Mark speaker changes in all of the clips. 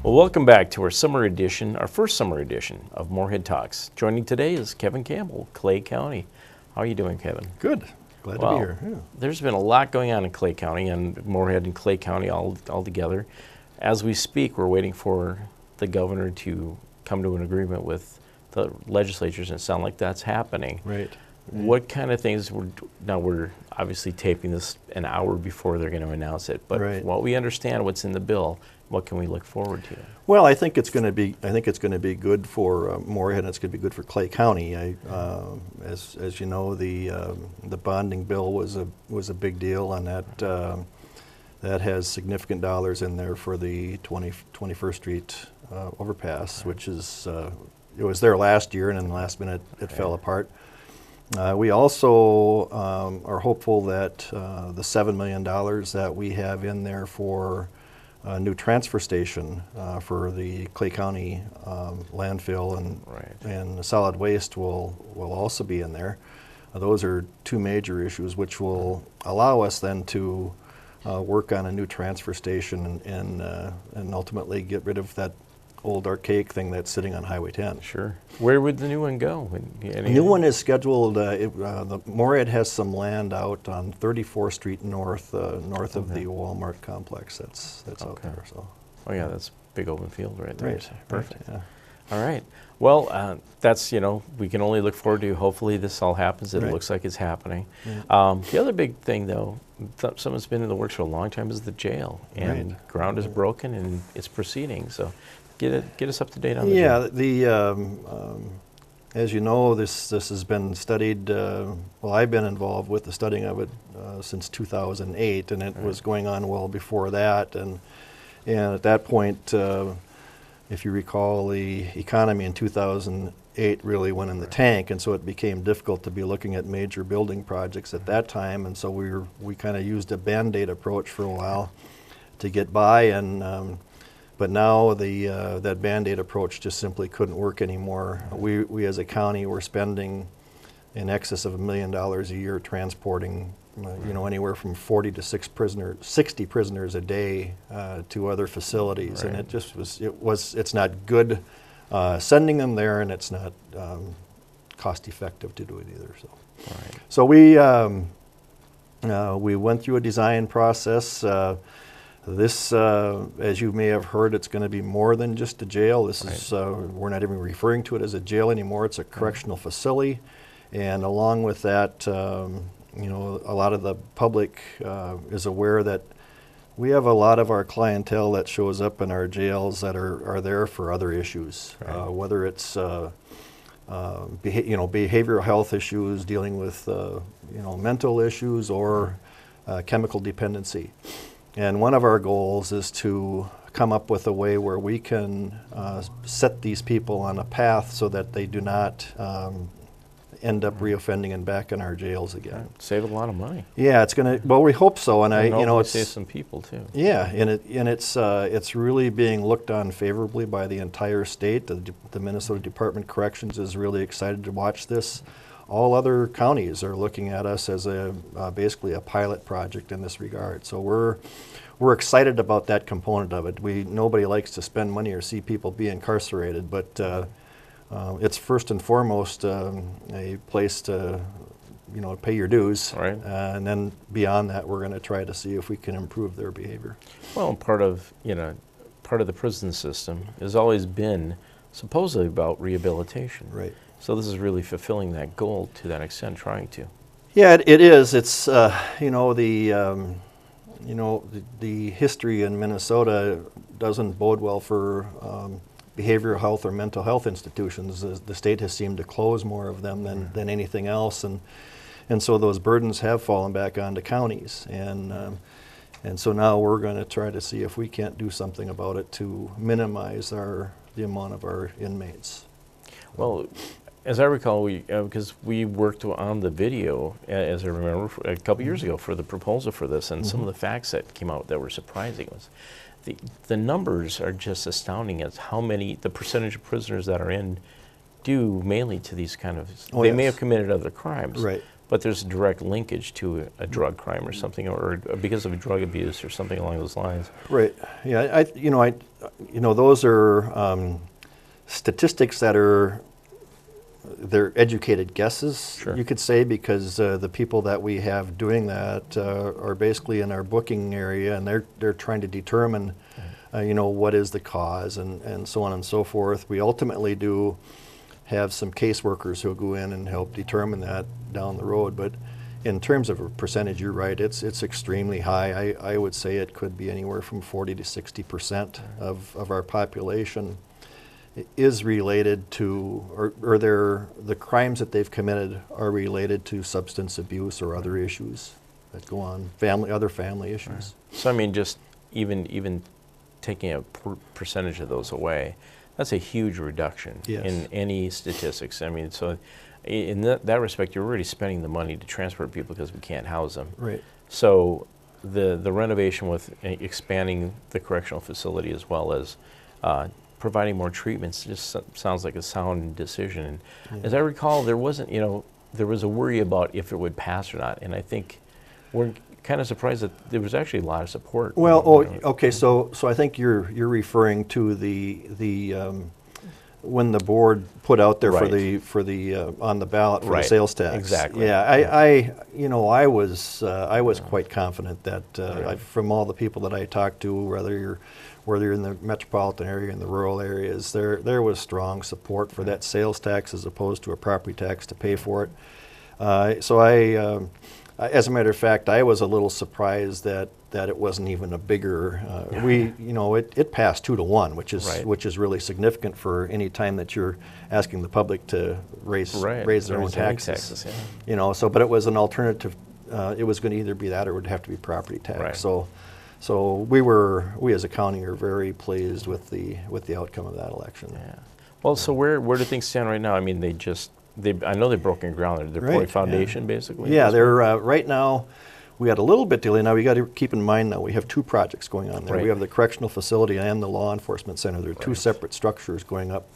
Speaker 1: Well, welcome back to our summer edition, our first summer edition of Moorhead Talks. Joining today is Kevin Campbell, Clay County. How are you doing, Kevin?
Speaker 2: Good. Glad to be here. Yeah.
Speaker 1: There's been a lot going on in Clay County and Moorhead and Clay County all together. As we speak, we're waiting for the governor to come to an agreement with the legislatures, and it sounds like that's happening.
Speaker 2: Right.
Speaker 1: What kind of things, now we're obviously taping this an hour before they're going to announce it, but what we understand, what's in the bill, what can we look forward to?
Speaker 2: Well, I think it's going to be good for Moorhead, and it's going to be good for Clay County. As you know, the bonding bill was a big deal, and that has significant dollars in there for the 21st Street overpass, which is it was there last year, and in the last minute it fell apart. We also are hopeful that the $7 million that we have in there for a new transfer station for the Clay County landfill and solid waste will also be in there. Those are two major issues which will allow us then to work on a new transfer station and ultimately get rid of that old archaic thing that's sitting on Highway 10.
Speaker 1: Sure. Where would the new one go?
Speaker 2: The new one is scheduled, the Moorhead has some land out on 34th Street north of the Walmart complex that's out there. So.
Speaker 1: Oh yeah, that's big open field right there.
Speaker 2: Right.
Speaker 1: So perfect.
Speaker 2: Right,
Speaker 1: yeah. All right. Well, that's, we can only look forward to, hopefully this all happens. It looks like it's happening. Yeah. The other big thing, though, something that's been in the works for a long time is the jail. And ground is broken and it's proceeding. So get us up to date on the jail.
Speaker 2: As you know, this has been studied. Well, I've been involved with the studying of it since 2008, and it was going on well before that. And at that point, if you recall, the economy in 2008 really went in the tank, and so it became difficult to be looking at major building projects at that time. And so we kind of used a Band-Aid approach for a while to get by, and but now that Band-Aid approach just simply couldn't work anymore. We as a county were spending in excess of $1 million a year transporting anywhere from 40 to 60 prisoners a day to other facilities, and it's not good sending them there, and it's not cost effective to do it either. So we went through a design process. This, as you may have heard, it's going to be more than just a jail. This is we're not even referring to it as a jail anymore. It's a correctional facility, and along with that, a lot of the public is aware that we have a lot of our clientele that shows up in our jails that are there for other issues, whether it's behavioral health issues, dealing with mental issues, or chemical dependency. And one of our goals is to come up with a way where we can set these people on a path so that they do not end up reoffending and back in our jails again.
Speaker 1: Save a lot of money.
Speaker 2: Yeah, it's going to. Well, we hope so, and
Speaker 1: it's save some people too.
Speaker 2: Yeah, and it's really being looked on favorably by the entire state. The Minnesota Department of Corrections is really excited to watch this. All other counties are looking at us as basically a pilot project in this regard. So we're excited about that component of it. Nobody likes to spend money or see people be incarcerated, but it's first and foremost a place to pay your dues, and then beyond that, we're going to try to see if we can improve their behavior.
Speaker 1: Well, part of the prison system has always been supposedly about rehabilitation.
Speaker 2: Right.
Speaker 1: So this is really fulfilling that goal to that extent, trying to.
Speaker 2: Yeah, it is. It's the history in Minnesota doesn't bode well for behavioral health or mental health institutions. The state has seemed to close more of them than anything else, and so those burdens have fallen back onto counties, and so now we're going to try to see if we can't do something about it to minimize the amount of our inmates.
Speaker 1: Well, as I recall, because we worked on the video, as I remember, a couple years ago for the proposal for this, and some of the facts that came out that were surprising was the numbers are just astounding as the percentage of prisoners that are in due mainly to these kind of, they may have committed other crimes, but there's a direct linkage to a drug crime or something, or because of drug abuse or something along those lines.
Speaker 2: Right. Yeah. Those are statistics that they're educated guesses,
Speaker 1: Sure.
Speaker 2: you could say, because the people that we have doing that are basically in our booking area, and they're trying to determine, what is the cause and so on and so forth. We ultimately do have some caseworkers who go in and help determine that down the road, but in terms of a percentage, you're right, it's extremely high. I would say it could be anywhere from 40 to 60% of our population is related to, or the crimes that they've committed are related to substance abuse or other issues that go on, other family issues.
Speaker 1: Right. So I mean, just even taking a percentage of those away, that's a huge reduction in any statistics. I mean, so in that respect, you're already spending the money to transport people because we can't house them.
Speaker 2: Right.
Speaker 1: So the renovation with expanding the correctional facility as well as providing more treatments just sounds like a sound decision. And as I recall, there wasn't, there was a worry about if it would pass or not, and I think we're kind of surprised that there was actually a lot of support.
Speaker 2: Well, okay, so I think you're referring to the when the board put out there for the on the ballot for the sales tax.
Speaker 1: Exactly.
Speaker 2: Yeah, I was quite confident that from all the people that I talked to, whether you're in the metropolitan area, in the rural areas, there was strong support for that sales tax as opposed to a property tax to pay for it. So as a matter of fact, I was a little surprised that it wasn't even a bigger. It passed 2-1, which is really significant for any time that you're asking the public to raise their own taxes. But it was an alternative. It was going to either be that or it would have to be property tax.
Speaker 1: Right.
Speaker 2: So we as a county are very pleased with the outcome of that election.
Speaker 1: Yeah. Well, so where do things stand right now? I mean, I know they've broken ground. They're pouring foundation, basically.
Speaker 2: Yeah, they're right now. We had a little bit delay. Now we got to keep in mind now we have two projects going on there. We have the correctional facility and the law enforcement center. There are two separate structures going up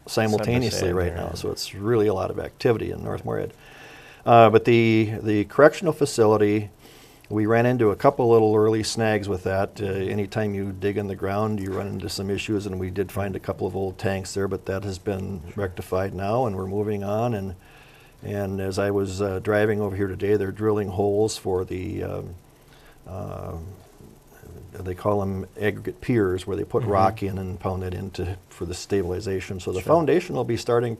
Speaker 2: simultaneously right now. So it's really a lot of activity in North Moorhead. But the correctional facility, we ran into a couple little early snags with that. Anytime you dig in the ground, you run into some issues, and we did find a couple of old tanks there, but that has been rectified now, and we're moving on. And as I was driving over here today, they're drilling holes for the, they call them aggregate piers, where they put rock in and pound it for the stabilization. So the foundation will be starting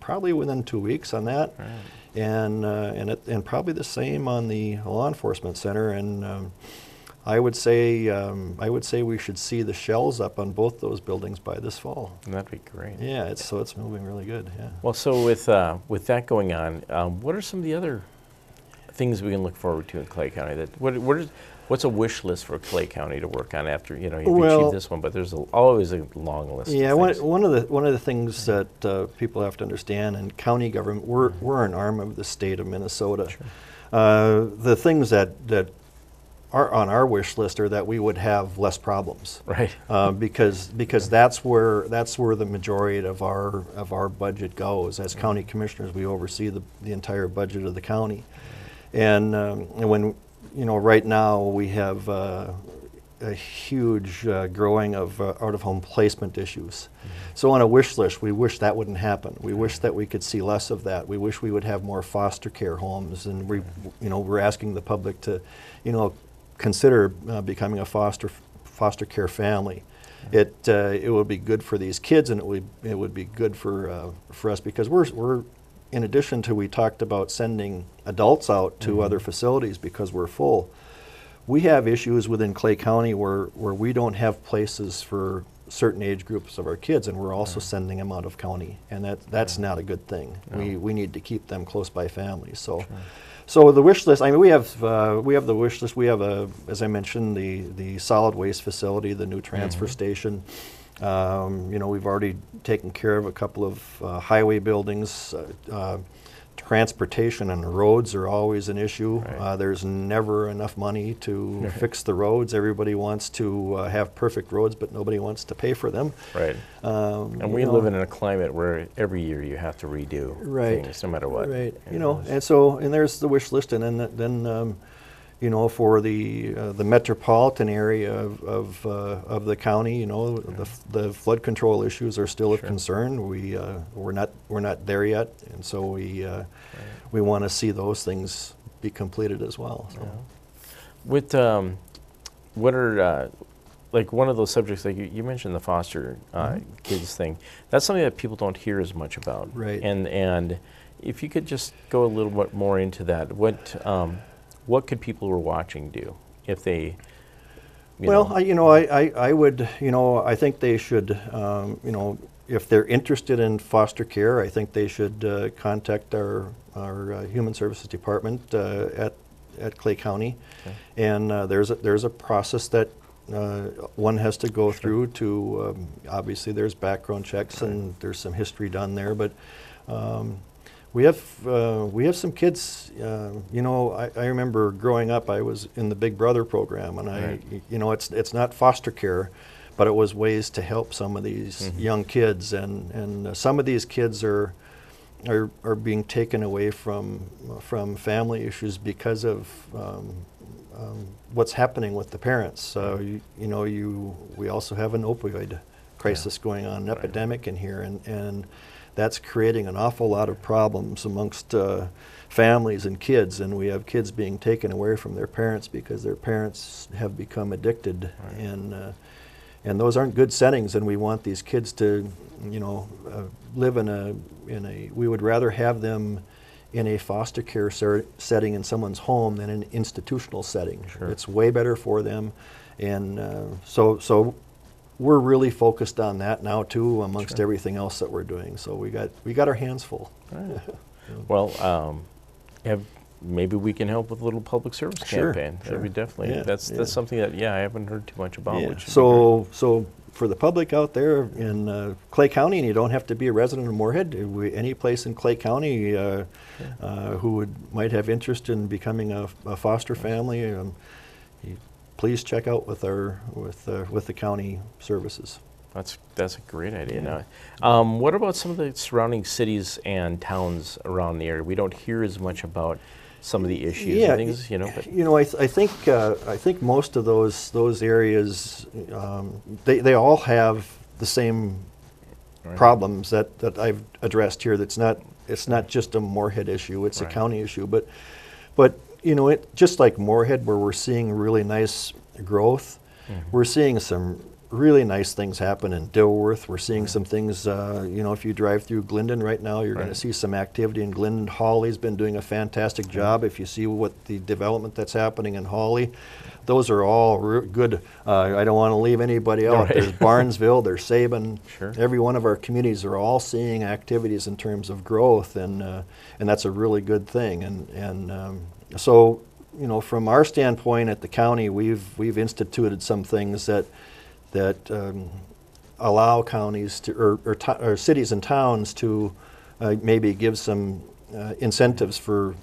Speaker 2: probably within 2 weeks on that. Right. And probably the same on the law enforcement center, and I would say we should see the shells up on both those buildings by this fall.
Speaker 1: That'd be great.
Speaker 2: Yeah, it's moving really good. Yeah.
Speaker 1: Well, so with that going on, what are some of the other things we can look forward to in Clay County? What's a wish list for Clay County to work on after you've achieved this one? But there's always a long list.
Speaker 2: Yeah, one of the things that people have to understand in county government, we're an arm of the state of Minnesota. Sure. The things that are on our wish list are that we would have less problems,
Speaker 1: right?
Speaker 2: Because that's where the majority of our budget goes. As county commissioners, we oversee the entire budget of the county, and when right now we have a huge growing of out-of-home placement issues. So on a wish list, we wish that wouldn't happen. We wish that we could see less of that. We wish we would have more foster care homes, and we're asking the public to, consider becoming a foster care family. It would be good for these kids, and it would be good for us, because we're in addition to, we talked about sending adults out to other facilities because we're full. We have issues within Clay County where we don't have places for certain age groups of our kids, and we're also sending them out of county, and that's not a good thing. No. We need to keep them close by families. So the wish list, I mean, we have the wish list. We have, as I mentioned, the solid waste facility, the new transfer station. We've already taken care of a couple of highway buildings. transportation and roads are always an issue.
Speaker 1: Right.
Speaker 2: There's never enough money to fix the roads. Everybody wants to have perfect roads, but nobody wants to pay for them.
Speaker 1: Right. And we live in a climate where every year you have to redo things, no matter what.
Speaker 2: Right. And there's the wish list, and then for the metropolitan area of the county, the flood control issues are still a concern. We're not there yet, and so we want to see those things be completed as well. So.
Speaker 1: With what are like one of those subjects, like you mentioned the foster kids thing, that's something that people don't hear as much about.
Speaker 2: Right.
Speaker 1: And if you could just go a little bit more into that, what could people who are watching do if they?
Speaker 2: I would, I think they should, if they're interested in foster care, I think they should contact our Human Services Department at Clay County, and there's a process that one has to go through to. Obviously, there's background checks and there's some history done there, but. We have some kids. I remember growing up. I was in the Big Brother program, and it's not foster care, but it was ways to help some of these young kids, and some of these kids are being taken away from family issues because of what's happening with the parents. We also have an opioid crisis going on, an epidemic in here, and that's creating an awful lot of problems amongst families and kids, and we have kids being taken away from their parents because their parents have become addicted, and those aren't good settings. And we want these kids to, live in a. We would rather have them in a foster care setting in someone's home than an institutional setting.
Speaker 1: Sure.
Speaker 2: It's way better for them, and so. We're really focused on that now too, amongst everything else that we're doing. So we got our hands full.
Speaker 1: Right. Well, maybe we can help with a little public service campaign. That'd be definitely that's something that I haven't heard too much about.
Speaker 2: Yeah. So for the public out there in Clay County, and you don't have to be a resident of Moorhead. Any place in Clay County who might have interest in becoming a foster family. Please check out with the county services.
Speaker 1: That's a great idea. What about some of the surrounding cities and towns around the area? We don't hear as much about some of the issues and things,
Speaker 2: But I think most of those areas they all have the same problems that I've addressed here. It's not just a Moorhead issue; it's a county issue. But just like Moorhead, where we're seeing really nice growth, we're seeing some really nice things happen in Dilworth. We're seeing some things, if you drive through Glendon right now, you're going to see some activity in Glendon. Hawley's been doing a fantastic job. If you see what the development that's happening in Hawley, those are all good. I don't want to leave anybody out. There's Barnesville, there's Sabin.
Speaker 1: Sure.
Speaker 2: Every one of our communities are all seeing activities in terms of growth, and that's a really good thing. So, from our standpoint at the county, we've instituted some things that allow counties to, or cities and towns to maybe give some incentives for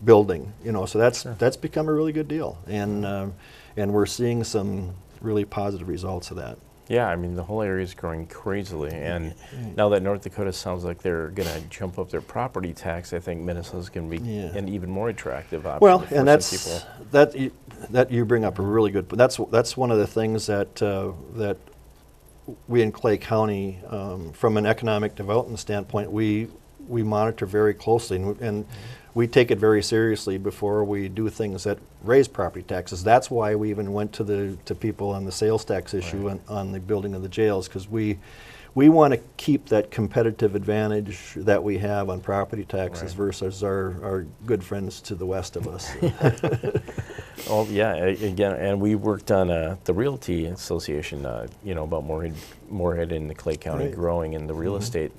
Speaker 2: building. So that's become a really good deal, and we're seeing some really positive results of that.
Speaker 1: Yeah, I mean, the whole area is growing crazily, and now that North Dakota sounds like they're going to jump up their property tax, I think Minnesota's going to be an even more attractive option.
Speaker 2: Well, and that you bring up a really good. That's one of the things that we in Clay County, from an economic development standpoint, we monitor very closely, and we take it very seriously before we do things that raise property taxes. That's why we even went to people on the sales tax issue on the building of the jails, because we want to keep that competitive advantage that we have on property taxes versus our good friends to the west of us.
Speaker 1: Well, again, and we worked on the Realty Association, about Moorhead in the Clay County growing and the real estate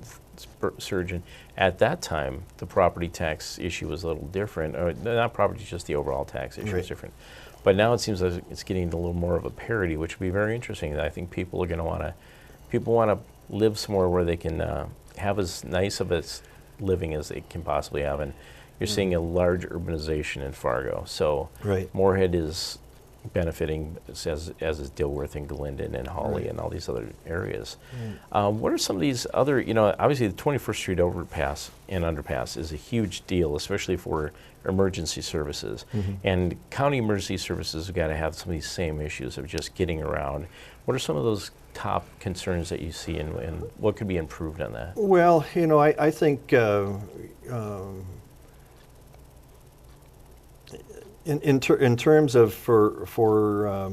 Speaker 1: surge. And at that time, the property tax issue was a little different. Or not property, just the overall tax issue was different. But now it seems like it's getting a little more of a parity, which would be very interesting. I think people are going to want to live somewhere where they can have as nice of a living as they can possibly have. And you're seeing a large urbanization in Fargo. So
Speaker 2: Right.
Speaker 1: Moorhead is benefiting, as is Dilworth and Glendon and Hawley
Speaker 2: Right.
Speaker 1: and all these other areas. What are some of these other, obviously the 21st Street overpass and underpass is a huge deal, especially for emergency services. And county emergency services have got to have some of these same issues of just getting around. What are some of those top concerns that you see, and what could be improved on that?
Speaker 2: Well, I think in terms of for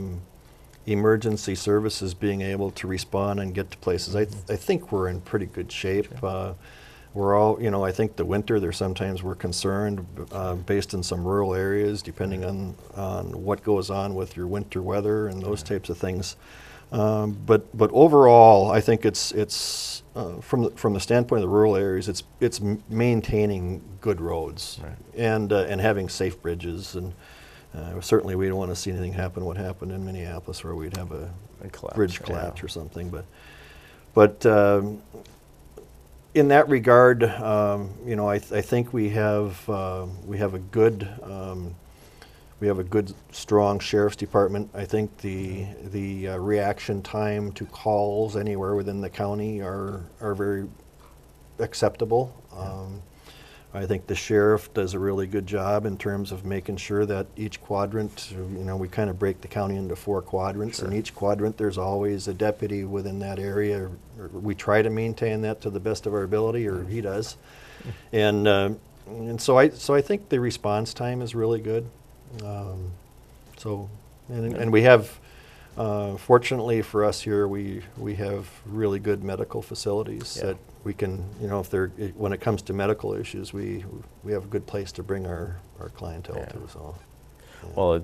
Speaker 2: emergency services being able to respond and get to places, I think we're in pretty good shape.
Speaker 1: Sure.
Speaker 2: We're all, I think the winter there sometimes we're concerned based in some rural areas, depending on what goes on with your winter weather and those types of things. But overall, I think it's from the standpoint of the rural areas, it's maintaining good roads,
Speaker 1: Right.
Speaker 2: and having safe bridges, and certainly we don't want to see anything happen what happened in Minneapolis where we'd have a bridge collapse or something. But in that regard, I think we have a good. We have a good, strong sheriff's department. I think the reaction time to calls anywhere within the county are very acceptable. I think the sheriff does a really good job in terms of making sure that each quadrant, we kind of break the county into 4 quadrants.
Speaker 1: Sure.
Speaker 2: In each quadrant, there's always a deputy within that area. We try to maintain that to the best of our ability, or he does. And so I think the response time is really good. And we have, fortunately for us here, we have really good medical facilities that we can, when it comes to medical issues, we have a good place to bring our clientele to. So, yeah.
Speaker 1: Well,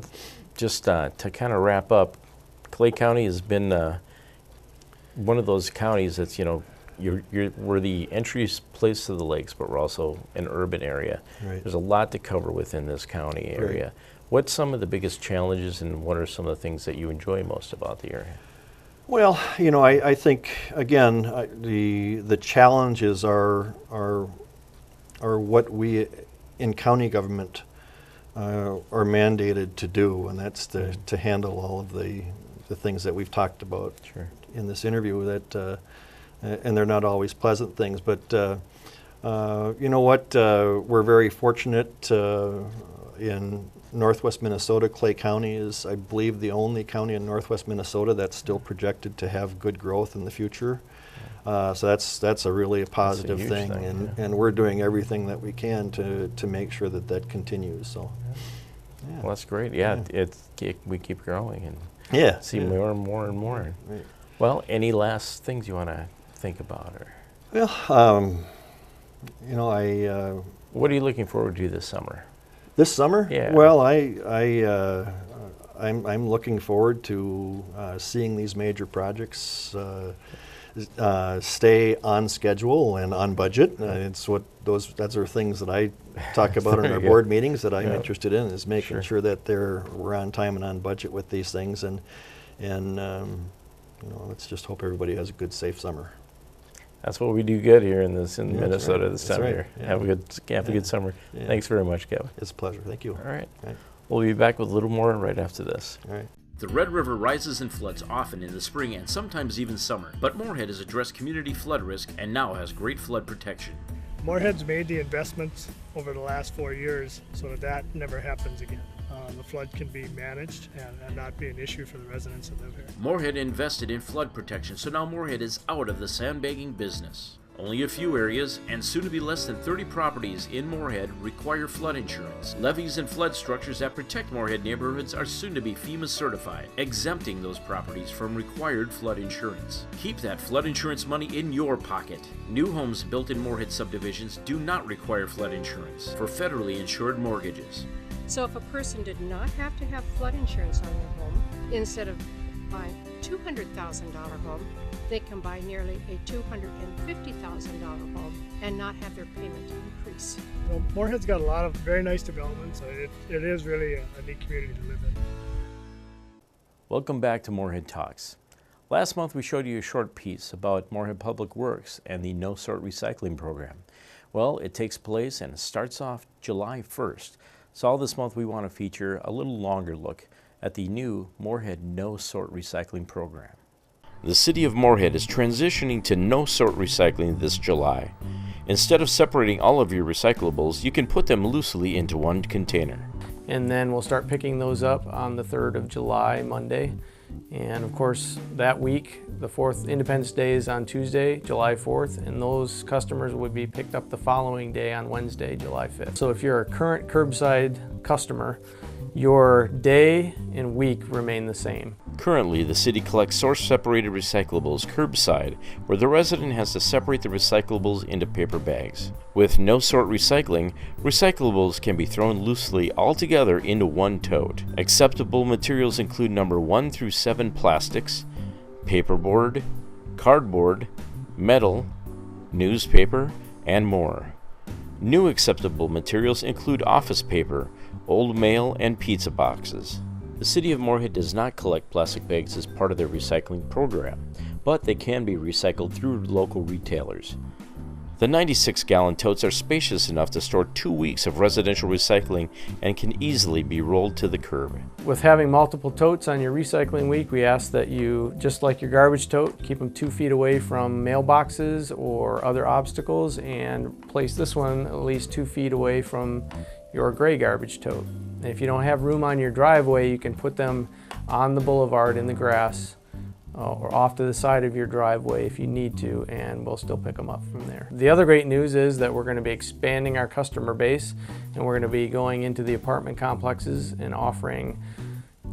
Speaker 1: just to kind of wrap up, Clay County has been one of those counties that's, we're the entry place to the lakes, but we're also an urban area.
Speaker 2: Right.
Speaker 1: There's a lot to cover within this county area.
Speaker 2: Right.
Speaker 1: What's some of the biggest challenges, and what are some of the things that you enjoy most about the area?
Speaker 2: Well, I think again the challenges are what we in county government are mandated to do, and that's to handle all of the things that we've talked about
Speaker 1: Sure.
Speaker 2: in this interview. That and they're not always pleasant things, but you know what? We're very fortunate in Northwest Minnesota. Clay County is, I believe, the only county in Northwest Minnesota that's still projected to have good growth in the future. So that's a really positive
Speaker 1: huge
Speaker 2: thing,
Speaker 1: thing,
Speaker 2: and we're doing everything that we can to make sure that continues. So, yeah.
Speaker 1: Well, that's great. We keep growing and see more and more and more.
Speaker 2: Right.
Speaker 1: Well, any last things you want to think about, or
Speaker 2: Well,
Speaker 1: what are you looking forward to this summer?
Speaker 2: this summer?
Speaker 1: Yeah.
Speaker 2: Well, I'm looking forward to seeing these major projects stay on schedule and on budget. It's those are things that I talk about in our board meetings that I'm interested in, is making sure that we're on time and on budget with these things, and let's just hope everybody has a good, safe summer.
Speaker 1: That's what we do good here in Minnesota this time of year.
Speaker 2: Yeah.
Speaker 1: Have a good summer.
Speaker 2: Yeah.
Speaker 1: Thanks very much, Kevin.
Speaker 2: It's a pleasure. Thank you.
Speaker 1: All right.
Speaker 2: All right.
Speaker 1: We'll be back with a little more right after this.
Speaker 2: All right.
Speaker 3: The Red River rises and floods often in the spring and sometimes even summer, but Moorhead has addressed community flood risk and now has great flood protection.
Speaker 4: Moorhead's made the investments over the last 4 years so that never happens again. The flood can be managed and not be an issue for the residents that live here.
Speaker 3: Moorhead invested in flood protection, so now Moorhead is out of the sandbagging business. Only a few areas, and soon to be less than 30 properties in Moorhead, require flood insurance. Levees and flood structures that protect Moorhead neighborhoods are soon to be FEMA certified, exempting those properties from required flood insurance. Keep that flood insurance money in your pocket. New homes built in Moorhead subdivisions do not require flood insurance for federally insured mortgages.
Speaker 5: So if a person did not have to have flood insurance on their home, instead of buying a $200,000 home, they can buy nearly a $250,000 home and not have their payment increase.
Speaker 4: Well, Moorhead's got a lot of very nice developments. It is really a neat community to live in.
Speaker 1: Welcome back to Moorhead Talks. Last month we showed you a short piece about Moorhead Public Works and the No Sort Recycling Program. Well, it takes place and it starts off July 1st. So all this month we want to feature a little longer look at the new Moorhead No-Sort Recycling Program. The City of Moorhead is transitioning to no-sort recycling this July. Instead of separating all of your recyclables, you can put them loosely into one container.
Speaker 6: And then we'll start picking those up on the 3rd of July, Monday. And of course, that week, the 4th Independence Day is on Tuesday, July 4th, and those customers would be picked up the following day on Wednesday, July 5th. So if you're a current curbside customer, your day and week remain the same.
Speaker 1: Currently, the city collects source-separated recyclables curbside, where the resident has to separate the recyclables into paper bags. With no-sort recycling, recyclables can be thrown loosely all together into one tote. Acceptable materials include number 1 through 7 plastics, paperboard, cardboard, metal, newspaper, and more. New acceptable materials include office paper, old mail, and pizza boxes. The City of Moorhead does not collect plastic bags as part of their recycling program, but they can be recycled through local retailers. The 96-gallon totes are spacious enough to store 2 weeks of residential recycling and can easily be rolled to the curb.
Speaker 6: With having multiple totes on your recycling week, we ask that you, just like your garbage tote, keep them 2 feet away from mailboxes or other obstacles, and place this one at least 2 feet away from your gray garbage tote. And if you don't have room on your driveway, you can put them on the boulevard in the grass or off to the side of your driveway if you need to, and we'll still pick them up from there. The other great news is that we're going to be expanding our customer base, and we're going to be going into the apartment complexes and offering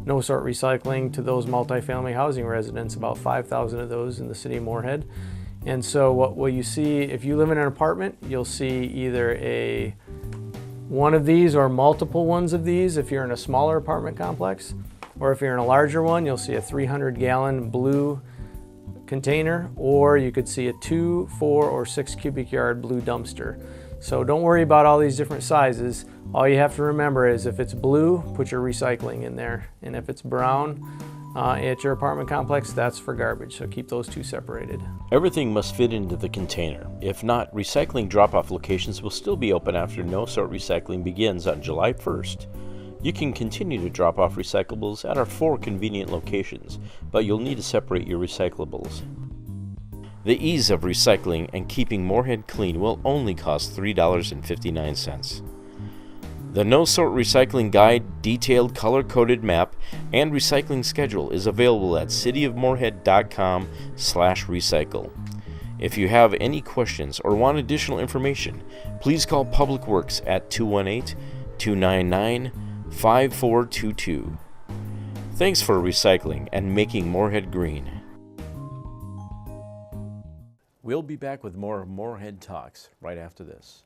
Speaker 6: no-sort recycling to those multifamily housing residents, about 5,000 of those in the city of Moorhead. And so what will you see, if you live in an apartment, you'll see either one of these or multiple ones of these if you're in a smaller apartment complex. Or if you're in a larger one, you'll see a 300-gallon blue container, or you could see a 2, 4, or 6 cubic yard blue dumpster. So don't worry about all these different sizes. All you have to remember is if it's blue, put your recycling in there. And if it's brown at your apartment complex, that's for garbage. So keep those two separated.
Speaker 1: Everything must fit into the container. If not, recycling drop-off locations will still be open after no-sort recycling begins on July 1st. You can continue to drop off recyclables at our 4 convenient locations, but you'll need to separate your recyclables. The ease of recycling and keeping Moorhead clean will only cost $3.59. The No-Sort Recycling Guide, detailed color-coded map, and recycling schedule is available at cityofmoorhead.com/recycle. If you have any questions or want additional information, please call Public Works at 218-299-5422. Thanks for recycling and making Moorhead green. We'll be back with more Moorhead Talks right after this.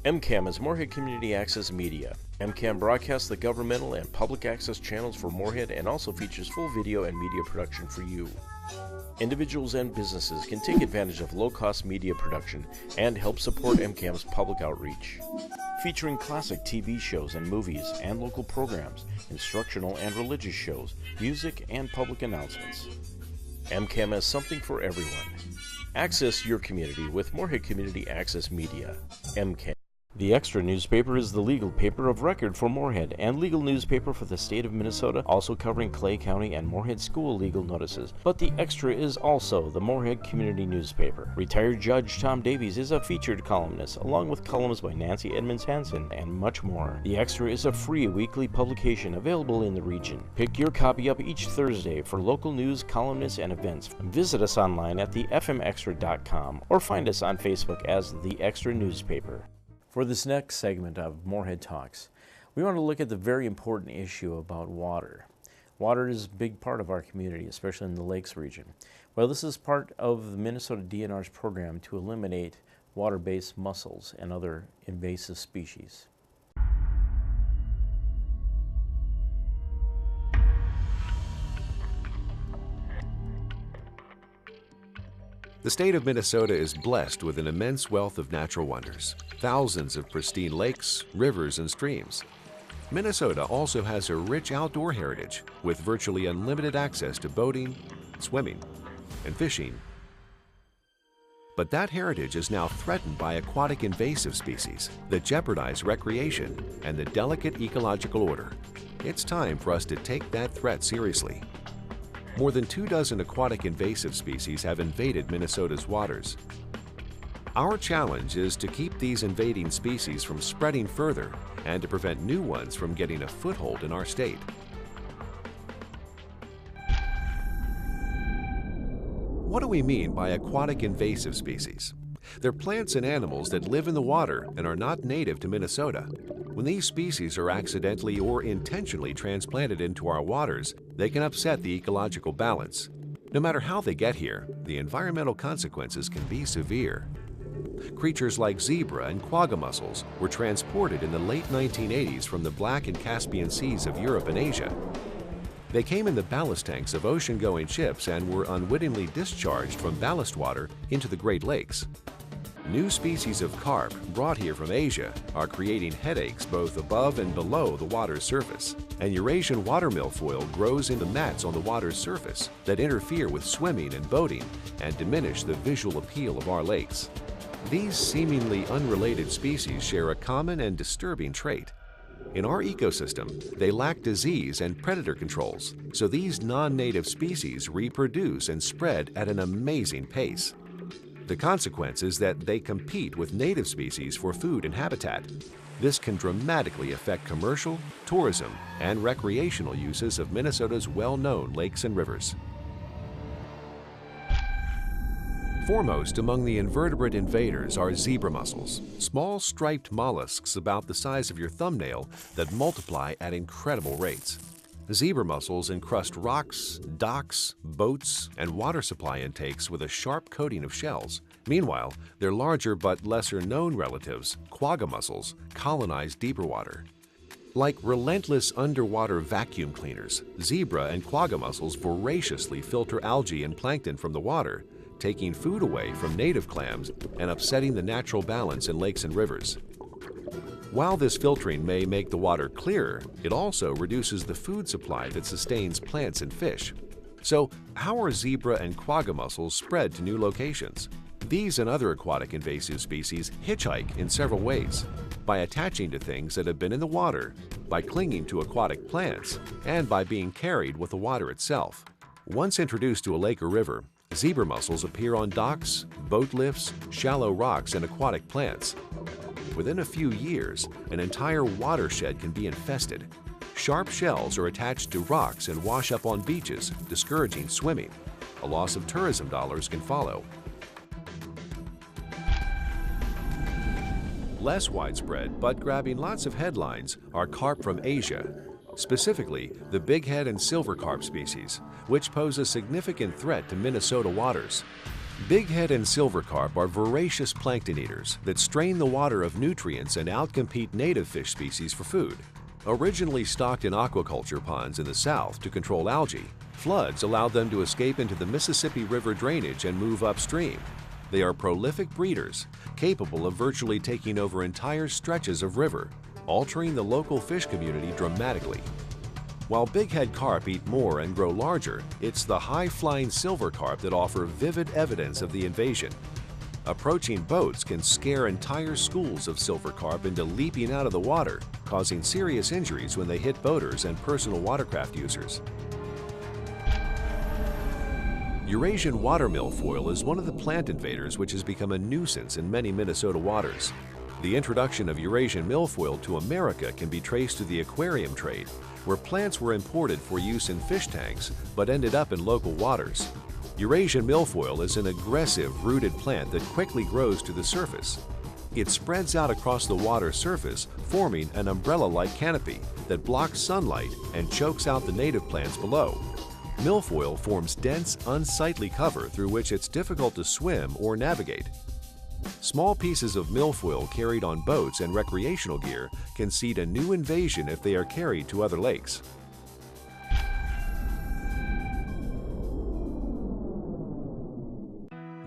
Speaker 1: MCAM is Moorhead Community Access Media. MCAM broadcasts the governmental and public access channels for Moorhead and also features full video and media production for you. Individuals and businesses can take advantage of low-cost media production and help support MCAM's public outreach. Featuring classic TV shows and movies and local programs, instructional and religious shows, music, and public announcements. MCAM has something for everyone. Access your community with Moorhead Community Access Media. MCAM. The Extra newspaper is the legal paper of record for Moorhead and legal newspaper for the state of Minnesota, also covering Clay County and Moorhead school legal notices. But the Extra is also the Moorhead community newspaper. Retired Judge Tom Davies is a featured columnist, along with columns by Nancy Edmonds Hansen and much more. The Extra is a free weekly publication available in the region. Pick your copy up each Thursday for local news, columnists, and events. Visit us online at thefmextra.com or find us on Facebook as The Extra Newspaper. For this next segment of Moorhead Talks, we want to look at the very important issue about water. Water is a big part of our community, especially in the Lakes region. Well, this is part of the Minnesota DNR's program to eliminate water-based mussels and other invasive species.
Speaker 7: The state of Minnesota is blessed with an immense wealth of natural wonders, thousands of pristine lakes, rivers, and streams. Minnesota also has a rich outdoor heritage with virtually unlimited access to boating, swimming, and fishing. But that heritage is now threatened by aquatic invasive species that jeopardize recreation and the delicate ecological order. It's time for us to take that threat seriously. More than 24 aquatic invasive species have invaded Minnesota's waters. Our challenge is to keep these invading species from spreading further and to prevent new ones from getting a foothold in our state. What do we mean by aquatic invasive species? They're plants and animals that live in the water and are not native to Minnesota. When these species are accidentally or intentionally transplanted into our waters, they can upset the ecological balance. No matter how they get here, the environmental consequences can be severe. Creatures like zebra and quagga mussels were transported in the late 1980s from the Black and Caspian Seas of Europe and Asia. They came in the ballast tanks of ocean-going ships and were unwittingly discharged from ballast water into the Great Lakes. New species of carp brought here from Asia are creating headaches both above and below the water's surface, and Eurasian water milfoil grows into mats on the water's surface that interfere with swimming and boating and diminish the visual appeal of our lakes. These seemingly unrelated species share a common and disturbing trait. In our ecosystem, they lack disease and predator controls, so these non-native species reproduce and spread at an amazing pace. The consequence is that they compete with native species for food and habitat. This can dramatically affect commercial, tourism, and recreational uses of Minnesota's well-known lakes and rivers. Foremost among the invertebrate invaders are zebra mussels, small striped mollusks about the size of your thumbnail that multiply at incredible rates. Zebra mussels encrust rocks, docks, boats, and water supply intakes with a sharp coating of shells. Meanwhile, their larger but lesser-known relatives, quagga mussels, colonize deeper water. Like relentless underwater vacuum cleaners, zebra and quagga mussels voraciously filter algae and plankton from the water, taking food away from native clams and upsetting the natural balance in lakes and rivers. While this filtering may make the water clearer, it also reduces the food supply that sustains plants and fish. So, how are zebra and quagga mussels spread to new locations? These and other aquatic invasive species hitchhike in several ways: by attaching to things that have been in the water, by clinging to aquatic plants, and by being carried with the water itself. Once introduced to a lake or river, zebra mussels appear on docks, boat lifts, shallow rocks, and aquatic plants. Within a few years, an entire watershed can be infested. Sharp shells are attached to rocks and wash up on beaches, discouraging swimming. A loss of tourism dollars can follow. Less widespread, but grabbing lots of headlines, are carp from Asia, specifically the bighead and silver carp species, which pose a significant threat to Minnesota waters. Bighead and silver carp are voracious plankton eaters that strain the water of nutrients and outcompete native fish species for food. Originally stocked in aquaculture ponds in the south to control algae, floods allowed them to escape into the Mississippi River drainage and move upstream. They are prolific breeders, capable of virtually taking over entire stretches of river, altering the local fish community dramatically. While bighead carp eat more and grow larger, it's the high-flying silver carp that offer vivid evidence of the invasion. Approaching boats can scare entire schools of silver carp into leaping out of the water, causing serious injuries when they hit boaters and personal watercraft users. Eurasian water milfoil is one of the plant invaders which has become a nuisance in many Minnesota waters. The introduction of Eurasian milfoil to America can be traced to the aquarium trade, where plants were imported for use in fish tanks but ended up in local waters. Eurasian milfoil is an aggressive rooted plant that quickly grows to the surface. It spreads out across the water surface, forming an umbrella-like canopy that blocks sunlight and chokes out the native plants below. Milfoil forms dense, unsightly cover through which it's difficult to swim or navigate. Small pieces of milfoil carried on boats and recreational gear can seed a new invasion if they are carried to other lakes.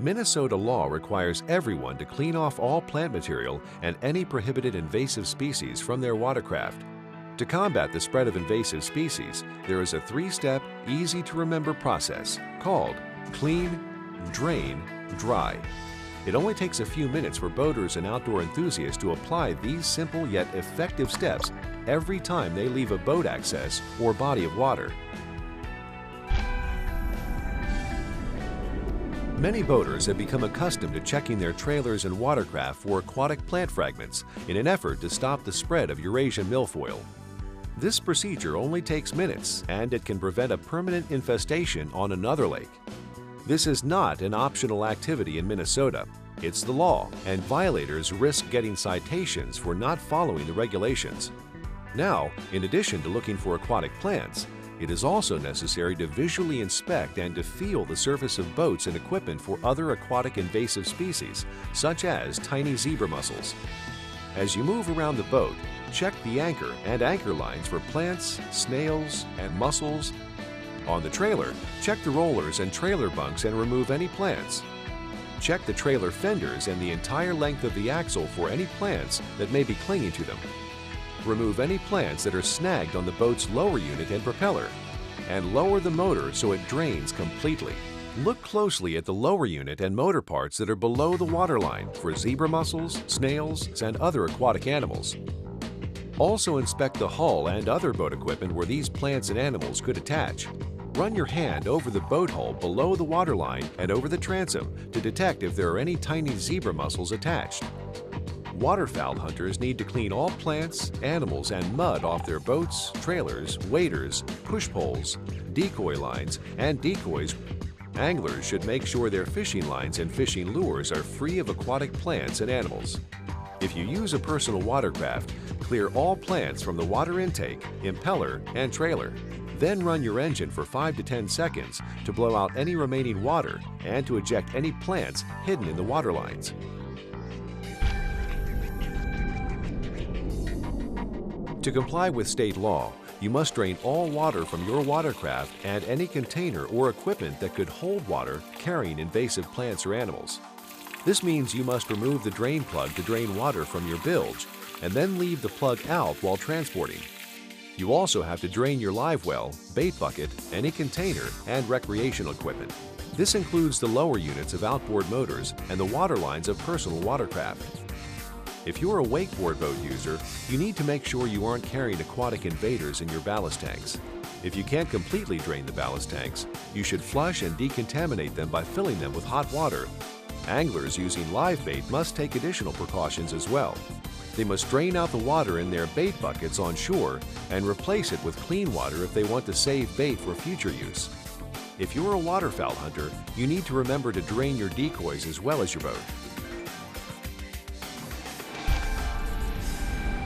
Speaker 7: Minnesota law requires everyone to clean off all plant material and any prohibited invasive species from their watercraft. To combat the spread of invasive species, there is a three-step, easy-to-remember process called Clean, Drain, Dry. It only takes a few minutes for boaters and outdoor enthusiasts to apply these simple yet effective steps every time they leave a boat access or body of water. Many boaters have become accustomed to checking their trailers and watercraft for aquatic plant fragments in an effort to stop the spread of Eurasian milfoil. This procedure only takes minutes, and it can prevent a permanent infestation on another lake. This is not an optional activity in Minnesota. It's the law, and violators risk getting citations for not following the regulations. Now, in addition to looking for aquatic plants, it is also necessary to visually inspect and to feel the surface of boats and equipment for other aquatic invasive species, such as tiny zebra mussels. As you move around the boat, check the anchor and anchor lines for plants, snails, and mussels. On the trailer, check the rollers and trailer bunks and remove any plants. Check the trailer fenders and the entire length of the axle for any plants that may be clinging to them. Remove any plants that are snagged on the boat's lower unit and propeller, and lower the motor so it drains completely. Look closely at the lower unit and motor parts that are below the waterline for zebra mussels, snails, and other aquatic animals. Also inspect the hull and other boat equipment where these plants and animals could attach. Run your hand over the boat hull below the waterline and over the transom to detect if there are any tiny zebra mussels attached. Waterfowl hunters need to clean all plants, animals, and mud off their boats, trailers, waders, push poles, decoy lines, and decoys. Anglers should make sure their fishing lines and fishing lures are free of aquatic plants and animals. If you use a personal watercraft, clear all plants from the water intake, impeller, and trailer. Then run your engine for 5 to 10 seconds to blow out any remaining water and to eject any plants hidden in the water lines. To comply with state law, you must drain all water from your watercraft and any container or equipment that could hold water carrying invasive plants or animals. This means you must remove the drain plug to drain water from your bilge and then leave the plug out while transporting. You also have to drain your live well, bait bucket, any container, and recreational equipment. This includes the lower units of outboard motors and the water lines of personal watercraft. If you're a wakeboard boat user, you need to make sure you aren't carrying aquatic invaders in your ballast tanks. If you can't completely drain the ballast tanks, you should flush and decontaminate them by filling them with hot water. Anglers using live bait must take additional precautions as well. They must drain out the water in their bait buckets on shore and replace it with clean water if they want to save bait for future use. If you're a waterfowl hunter, you need to remember to drain your decoys as well as your boat.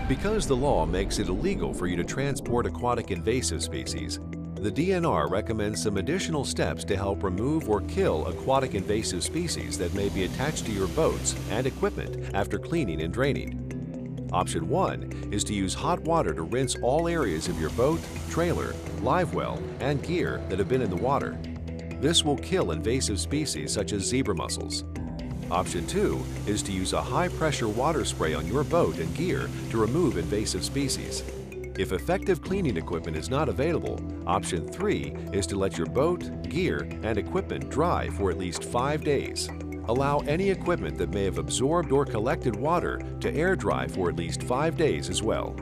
Speaker 7: Because the law makes it illegal for you to transport aquatic invasive species, the DNR recommends some additional steps to help remove or kill aquatic invasive species that may be attached to your boats and equipment after cleaning and draining. Option 1 is to use hot water to rinse all areas of your boat, trailer, live well, and gear that have been in the water. This will kill invasive species such as zebra mussels. Option 2 is to use a high-pressure water spray on your boat and gear to remove invasive species. If effective cleaning equipment is not available, Option 3 is to let your boat, gear, and equipment dry for at least 5 days. Allow any equipment that may have absorbed or collected water to air dry for at least 5 days as well.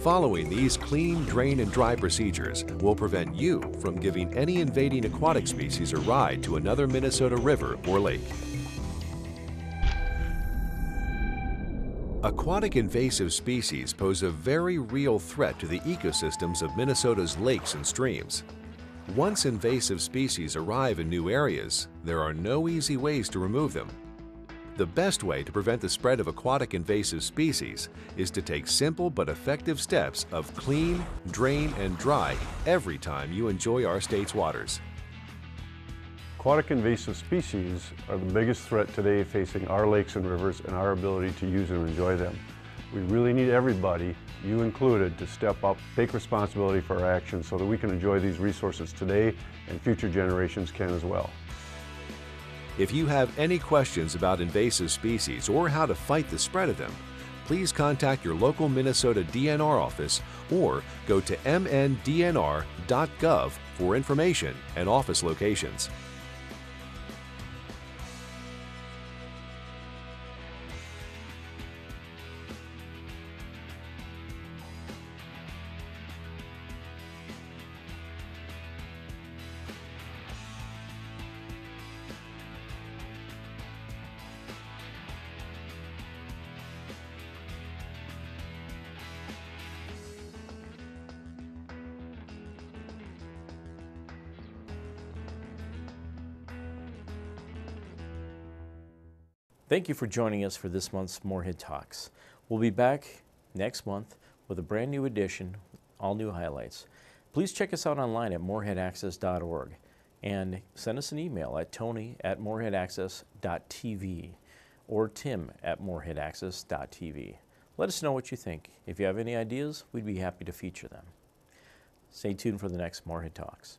Speaker 7: Following these clean, drain, and dry procedures will prevent you from giving any invading aquatic species a ride to another Minnesota river or lake. Aquatic invasive species pose a very real threat to the ecosystems of Minnesota's lakes and streams. Once invasive species arrive in new areas, there are no easy ways to remove them. The best way to prevent the spread of aquatic invasive species is to take simple but effective steps of clean, drain, and dry every time you enjoy our state's waters.
Speaker 8: Aquatic invasive species are the biggest threat today facing our lakes and rivers and our ability to use and enjoy them. We really need everybody, you included, to step up, take responsibility for our actions so that we can enjoy these resources today and future generations can as well.
Speaker 7: If you have any questions about invasive species or how to fight the spread of them, please contact your local Minnesota DNR office or go to mndnr.gov for information and office locations.
Speaker 1: Thank you for joining us for this month's Moorhead Talks. We'll be back next month with a brand new edition, all new highlights. Please check us out online at moorheadaccess.org and send us an email at tony@moorheadaccess.tv or tim@moorheadaccess.tv. Let us know what you think. If you have any ideas, we'd be happy to feature them. Stay tuned for the next Moorhead Talks.